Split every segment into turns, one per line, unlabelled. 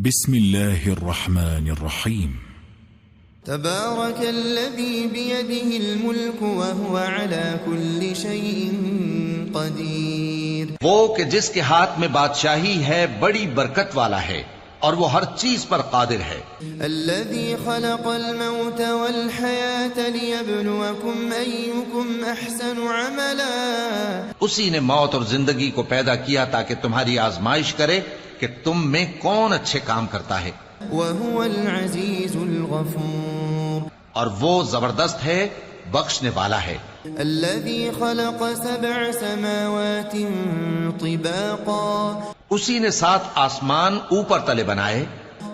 بسم الله الرحمن الرحيم.
تبارك الذي بيده الملك وهو على كل شيء قدير.
وہ کہ جس کے ہاتھ میں بادشاہی ہے بڑی برکت والا ہے اور وہ ہر چیز پر قادر ہے.
الذي خلق الموت والحياة ليبلوكم أيكم أحسن عملا.
اسی نے موت اور زندگی کو پیدا کیا تاکہ تمہاری آزمائش کرے کہ تم میں کون اچھے کام کرتا ہے.
وهو العزيز الغفور.
اور وہ زبردست ہے بخشنے والا ہے.
الذي خلق 7 سماوات طباقا.
اسی نے 7 آسمان اوپر تلے بنائے.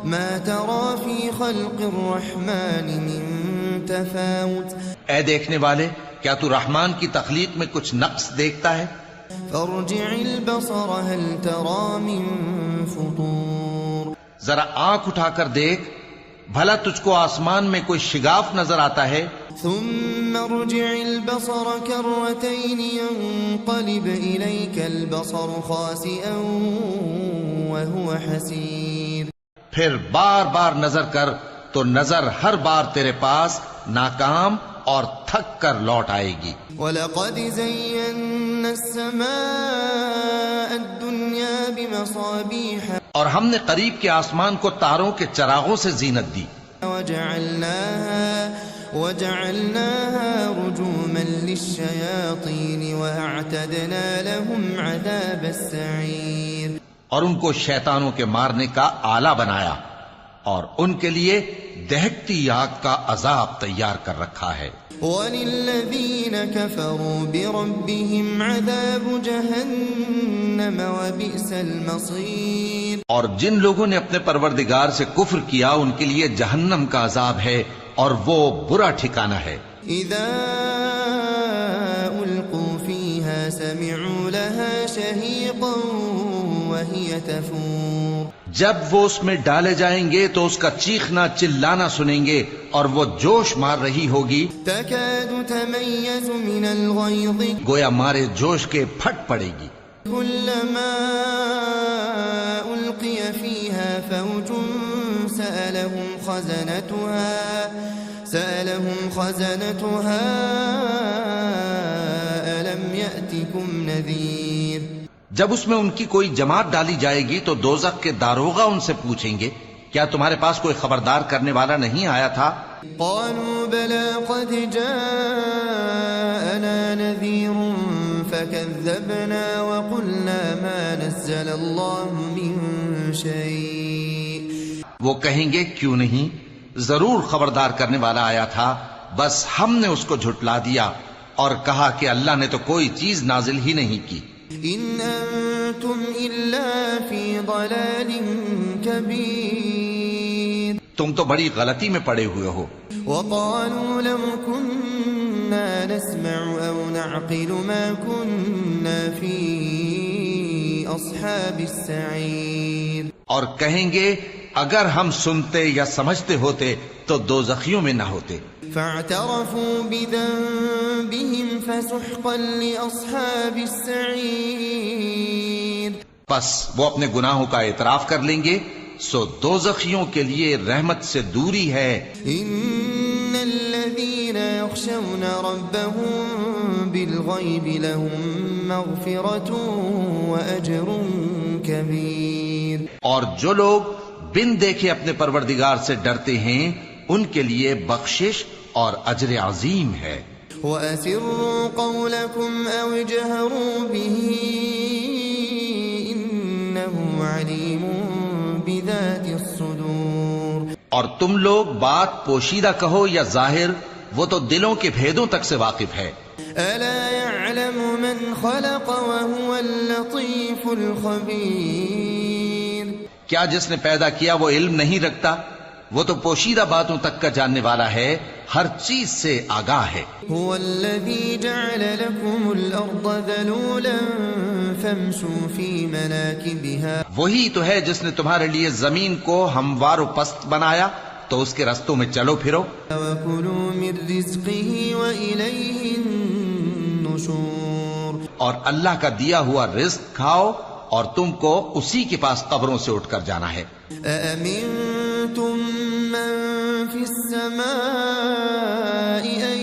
ما ترى في خلق الرحمن من تفاوت.
اے دیکھنے والے، کیا تو رحمان کی تخلیق میں کچھ نقص دیکھتا ہے؟
فارجع البصر هل ترى من فطور.
ذرا آنکھ اٹھا کر دیکھ، بھلا تجھ کو آسمان میں کوئی شگاف نظر آتا ہے؟
ثم ارجع البصر كرتين ينقلب إليك البصر خاسئا وهو حسير.
پھر بار بار نظر کر تو نظر ہر بار تیرے پاس ناکام اور تھک کر لوٹ آئے گی.
وَلَقَدْ زَيَّنَّا السَّمَاءَ الدُّنْيَا بِمَصَابِيحَ.
اور ہم نے قریب کے آسمان کو تاروں کے چراغوں سے زینت دی.
وَجَعَلْنَاهَا رُجُومًا لِلشَّيَاطِينِ وَأَعْتَدْنَا لَهُمْ عَذَابَ السَّعِيرِ.
اور ان کو شیطانوں کے مارنے کا آلہ بنایا اور ان کے لیے دہکتی آگ کا عذاب تیار کر رکھا ہے.
وَلِلَّذِينَ كَفَرُوا بِرَبِّهِمْ عَذَابُ جَهَنَّمَ وَبِئْسَ الْمَصِيرُ.
اور جن لوگوں نے اپنے پروردگار سے کفر کیا ان کے لیے جہنم کا عذاب ہے اور وہ برا ٹھکانہ ہے.
اذا القوا فيها سمعوا لها شهيقا وهي تفور.
جب وہ اس میں ڈالے جائیں گے تو اس کا چیخنا چلانا سنیں گے اور وہ جوش مار رہی ہوگی.
تكاد تميز من الغيظ.
گویا مارے جوش کے پھٹ پڑے گی.
كلما ألقي فيها فوج سألهم خزنتها ألم يأتكم نذير.
جب اس میں ان کی کوئی جماعت ڈالی جائے گی تو دوزخ کے داروغہ ان سے پوچھیں گے کیا تمہارے پاس کوئی خبردار کرنے والا نہیں آیا تھا؟
قالوا بلى قد جاءنا نذير فكذبنا وقلنا ما نزل الله من شيء.
وہ کہیں گے کیوں نہیں، ضرور خبردار کرنے والا آیا تھا، بس ہم نے اس کو جھٹلا دیا اور کہا کہ اللہ نے تو کوئی چیز نازل ہی نہیں کی.
ان انتم الا فی ضلال کبیر.
تم تو بڑی غلطی میں پڑے ہوئے ہو.
وقالوا لو كنا نسمع او نعقل ما كنا في اصحاب السعیر.
اور کہیں گے اگر ہم سنتے یا سمجھتے ہوتے تو دوزخیوں میں نہ ہوتے.
فاعترفوا بذنبهم فسحقا لاصحاب السعیر.
پس وہ اپنے گناہوں کا اعتراف کر لیں گے سو دوزخیوں کے لیے رحمت سے دوری ہے.
ان الذين يخشون ربهم بالغيب لهم مغفرة واجر كبير.
اور جو لوگ بن دیکھے اپنے پروردگار سے ڈرتے ہیں ان کے لیے بخشش اور اجر عظیم ہے.
وَأَسِرُّوا قَوْلَكُمْ أَوْ اجْهَرُوا بِهِ إِنَّهُ عَلِيمٌ بِذَاتِ الصُّدُورِ.
اور تم لوگ بات پوشیدہ کہو یا ظاہر، وہ تو دلوں کے بھیدوں تک سے واقف ہے.
أَلَا يَعْلَمُ مَنْ خَلَقَ وَهُوَ اللَّطِيفُ الْخَبِيرُ.
کیا جس نے پیدا کیا وہ علم نہیں رکھتا؟ وہ تو پوشیدہ باتوں تک کا جاننے والا ہے، ہر چیز سے آگاہ ہے.
هو الذي جعل لكم الأرض ذلولا فامشوا في مناكبها.
وہی تو ہے جس نے تمہارے لیے زمین کو ہموار و پست بنایا تو اس کے رستوں میں چلو پھرو.
وَكُلُوا مِن رِزْقِهِ وَإِلَيْهِ النُّشُورُ.
اور اللہ کا دیا ہوا رزق کھاؤ اور تم کو اسی کے پاس قبروں سے اٹھ کر جانا ہے۔
أأمنتم من في السماء أن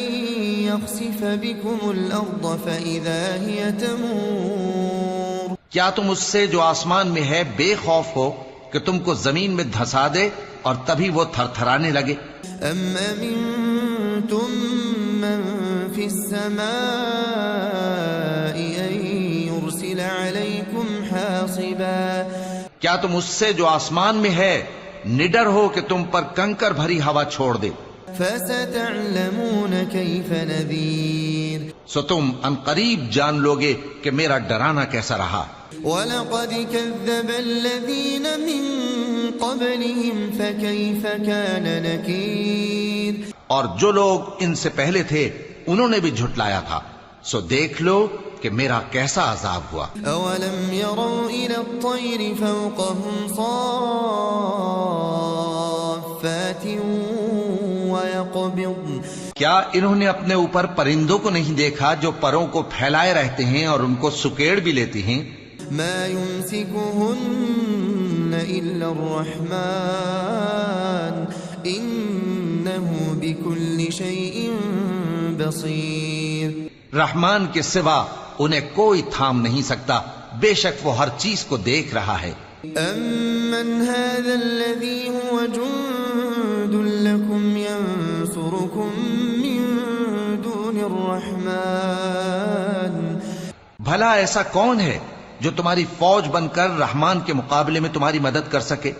يخسف بكم الأرض فإذا هي تمور؟
کیا تم اس سے جو آسمان میں ہے بے خوف ہو کہ تم کو زمین میں دھسا دے اور تبھی وہ تھر تھرانے لگے؟
أم أمنتم من في السماء أن يرسل عليكم حاصبا؟
کیا تم اس سے جو آسمان میں ہے نڈر ہو کہ تم پر کنکر بھری ہوا چھوڑ دے؟
فستعلمون كيف نذير؟
سو تم ان قریب جان لوگے کہ میرا ڈرانا کیسا رہا۔
وَلَقَدْ كَذَّبَ الَّذِينَ مِن قَبْلِهِمْ فَكَيْفَ كَانَ نَكِيرِ؟
اور جو لوگ ان سے پہلے تھے انہوں نے بھی جھٹلایا تھا، سو دیکھ لو کہ میرا کیسا عذاب ہوا۔
أَوَلَمْ يَرَوْا إِلَى الطَّيْرِ فَوْقَهُمْ صَافَّاتٍ وَيَقْبِضْنَ؟
کیا انہوں نے اپنے اوپر پرندوں کو نہیں دیکھا جو پروں کو پھیلائے رہتے ہیں اور ان کو سکیڑ بھی لیتی ہیں؟
مَا يُمْسِكُهُنَّ إِلَّا الرَّحْمَنُ إِنَّهُ بِكُلِّ شَيْءٍ بَصِيرٌ۔
رحمان کے سوا انہیں کوئی تھام نہیں سکتا، بے شک وہ ہر چیز کو دیکھ رہا ہے۔
أَمَّنْ هَذَا الَّذِي هُوَ جُندٌ لَكُمْ يَنصُرُكُم مِّن دُونِ الرَّحْمَنِ؟
بھلا ایسا کون ہے جو تمہاری فوج بن کر رحمان کے مقابلے میں تمہاری مدد کر سکے؟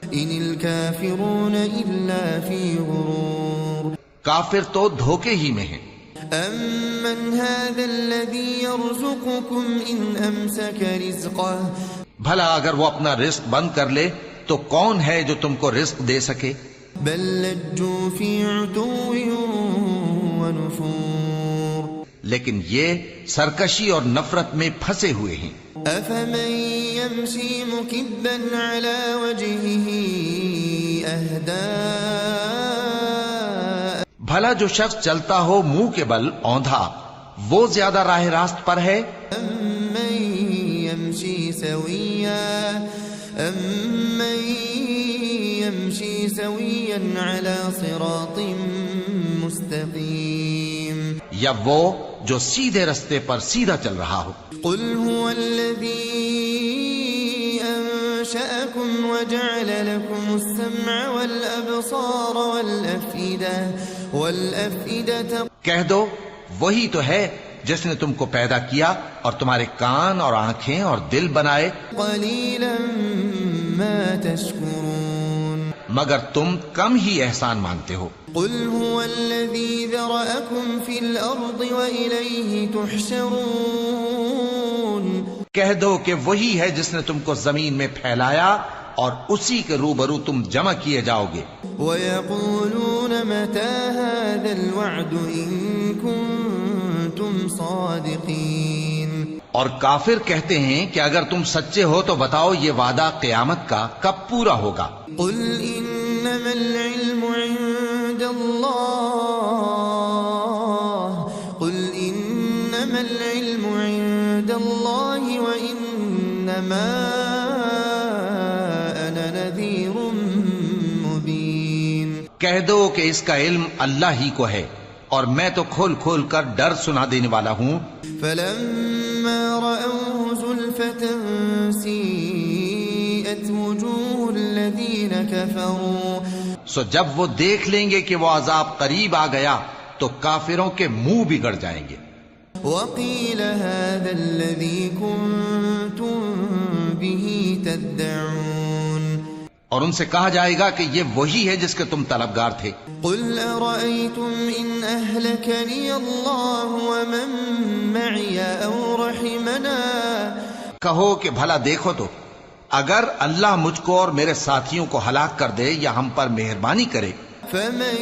إِنِ الْكَافِرُونَ إِلَّا فِي غُرُورٍ۔
کافر تو دھوکے ہی میں ہیں۔
أَمَّنْ هَذَا الَّذِي يَرْزُقُكُمْ إِنْ أَمْسَكَ رِزْقَهُ؟
بھلا اگر وہ اپنا رزق بند کر لے تو کون ہے جو تم کو رزق دے سکے؟
بل لجوا في عتو ونفور۔
لیکن یہ سرکشی اور نفرت میں پھنسے ہوئے ہیں۔
أفمن يمشي مكبا على وجهه أهدى؟
بھلا جو شخص چلتا ہو منہ کے بل اوندھا وہ زیادہ راہ راست پر ہے؟
أمن يمشي سويا على صراط مستقيم؟
یا وہ جو سیدھے رستے پر سیدھا چل رہا ہو؟
قل هو الذي أنشأكم وجعل لكم السمع والأبصار والأفئدة۔
کہہ دو وہی تو ہے جس نے تم کو پیدا کیا اور تمہارے کان اور آنکھیں اور دل بنائے،
قليلا ما تشكرون۔
مگر تم کم ہی احسان مانتے ہو۔
قل هو الذي ذرأكم في الأرض وإليه تحشرون۔
کہہ دو کہ وہی ہے جس نے تم کو زمین میں پھیلایا اور اسی کے روبرو تم جمع کیے جاؤ گے۔
وَيَقُولُونَ مَتَى هَذَا الْوَعْدُ إِن كُنتُمْ صَادِقِينَ۔
اور کافر کہتے ہیں کہ اگر تم سچے ہو تو بتاؤ یہ وعدہ قیامت کا کب پورا ہوگا؟
قُلْ إِنَّمَا الْعِلْمُ عِندَ اللَّهِ وَإِنَّمَا أَنَا نَذِيرٌ مُبِينٌ۔
کہہ دو کہ اس کا علم اللہ ہی کو ہے اور میں تو کھول کھول کر ڈر سنا دینے والا ہوں۔
فَلَمَّا رَأَوْهُ زُلْفَةً سِيئَتْ وُجُوهُ الَّذِينَ كَفَرُوا۔
سو جب وہ دیکھ لیں گے کہ وہ عذاب قریب آ گیا تو کافروں کے منہ بگڑ جائیں گے۔
وَقِيلَ هَذَا الَّذِي كُنتُم بِهِ تَدَّعُونَ۔
اور ان سے کہا جائے گا کہ یہ وہی ہے جس کے تم طلبگار تھے۔
قُلْ أَرَأَيْتُمْ إِنْ أَهْلَكَنِيَ اللَّهُ وَمَن مَّعِيَ أَوْ رَحِمَنَا۔
کہو کہ بھلا دیکھو تو اگر اللہ مجھ کو اور میرے ساتھیوں کو ہلاک کر دے یا ہم پر مہربانی کرے،
فَمَن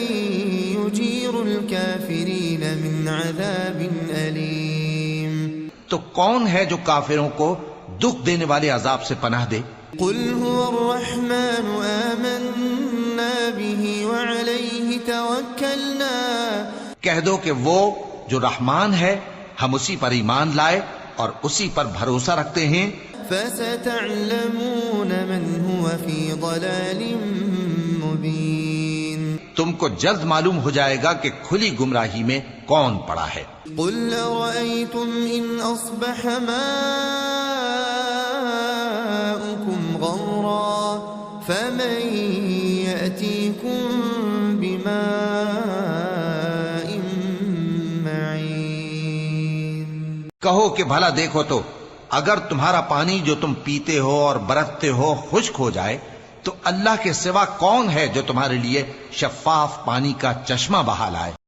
يُجِيرُ الْكَافِرِينَ مِنْ عَذَابٍ أَلِيمٍ۔
تو کون ہے جو کافروں کو دکھ دینے والے عذاب سے پناہ دے؟
قُلْ هُوَ الرَّحْمَنُ آمَنَّا بِهِ وَعَلَيْهِ تَوَكَّلْنَا۔
کہہ دو کہ وہ جو رحمان ہے ہم اسی پر ایمان لائے اور اسی پر بھروسہ رکھتے ہیں۔
فستعلمون من هو في ضلال مبين
تم کو جلد معلوم ہو جائے گا کہ کھلی گمراہی میں کون پڑا ہے۔
قل أرأيتم إن أصبح ماؤكم غورا فمن يأتيكم بماء معين۔
کہو کہ بھلا دیکھو تو اگر تمہارا پانی جو تم پیتے ہو اور برتتے ہو خشک ہو جائے تو اللہ کے سوا کون ہے جو تمہارے لیے شفاف پانی کا چشمہ بہا لائے؟